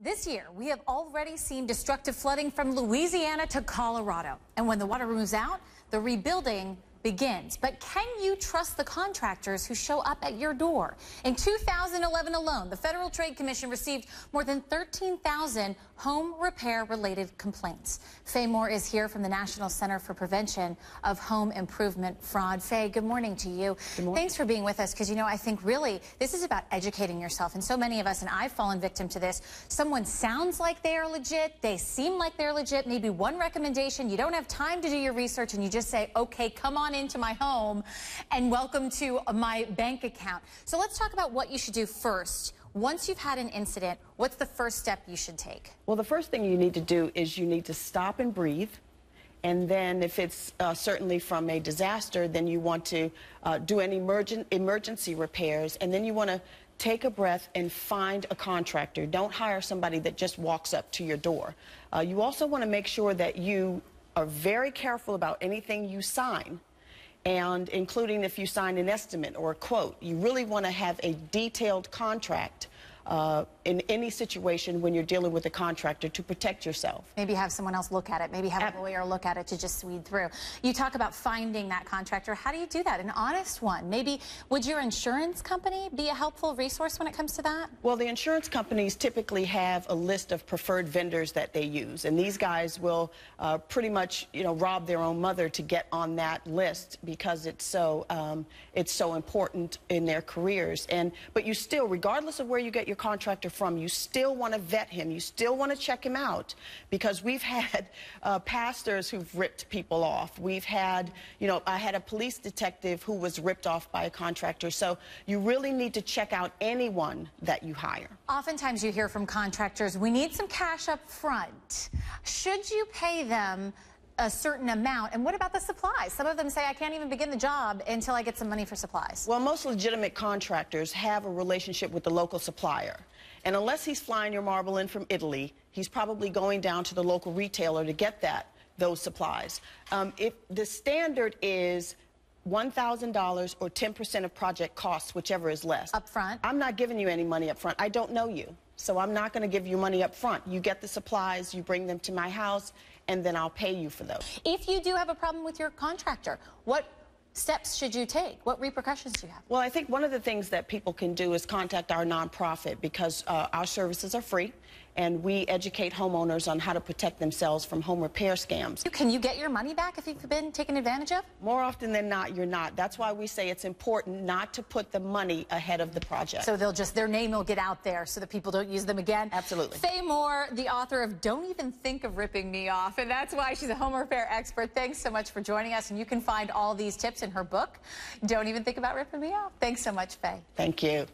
This year, we have already seen destructive flooding from Louisiana to Colorado. And when the water moves out, the rebuilding begins. But can you trust the contractors who show up at your door? In 2011 alone, the Federal Trade Commission received more than 13,000 home repair-related complaints. Faye Moore is here from the National Center for Prevention of Home Improvement Fraud. Faye, good morning to you. Good morning. Thanks for being with us, because, you know, I think really this is about educating yourself. And so many of us, and I've fallen victim to this, someone sounds like they are legit, they seem like they're legit, maybe one recommendation, you don't have time to do your research, and you just say, okay, come on into my home and welcome to my bank account. So let's talk about what you should do first. Once you've had an incident, what's the first step you should take? Well, the first thing you need to do is you need to stop and breathe. And then if it's certainly from a disaster, then you want to do any emergency repairs. And then you want to take a breath and find a contractor. Don't hire somebody that just walks up to your door. You also want to make sure that you are very careful about anything you sign, and including if you sign an estimate or a quote. You really want to have a detailed contract in any situation when you're dealing with a contractor to protect yourself. Maybe have someone else look at it. Maybe have a lawyer look at it to just weed through. You talk about finding that contractor. How do you do that? An honest one. Maybe would your insurance company be a helpful resource when it comes to that? Well, the insurance companies typically have a list of preferred vendors that they use, and these guys will pretty much, you know, rob their own mother to get on that list because it's so important in their careers. But you still, regardless of where you get your contractor from, you still want to vet him. You still want to check him out, because we've had pastors who've ripped people off. We've had, you know, I had a police detective who was ripped off by a contractor. So you really need to check out anyone that you hire. Oftentimes you hear from contractors, we need some cash up front. Should you pay them a certain amount? And what about the supplies? Some of them say, I can't even begin the job until I get some money for supplies. Well, most legitimate contractors have a relationship with the local supplier. And unless he's flying your marble in from Italy, he's probably going down to the local retailer to get those supplies. If the standard is $1,000 or 10% of project costs, whichever is less. Up front? I'm not giving you any money up front. I don't know you, so I'm not going to give you money up front. You get the supplies, you bring them to my house, and then I'll pay you for those. If you do have a problem with your contractor, what steps should you take? What repercussions do you have? Well, I think one of the things that people can do is contact our nonprofit, because our services are free, and we educate homeowners on how to protect themselves from home repair scams. Can you get your money back if you've been taken advantage of? More often than not, you're not. That's why we say it's important not to put the money ahead of the project. So their name will get out there so that people don't use them again? Absolutely. Faye Moore, the author of Don't Even Think of Ripping Me Off, and that's why she's a home repair expert. Thanks so much for joining us, and you can find all these tips in her book, Don't Even Think About Ripping Me Off. Thanks so much, Faye. Thank you.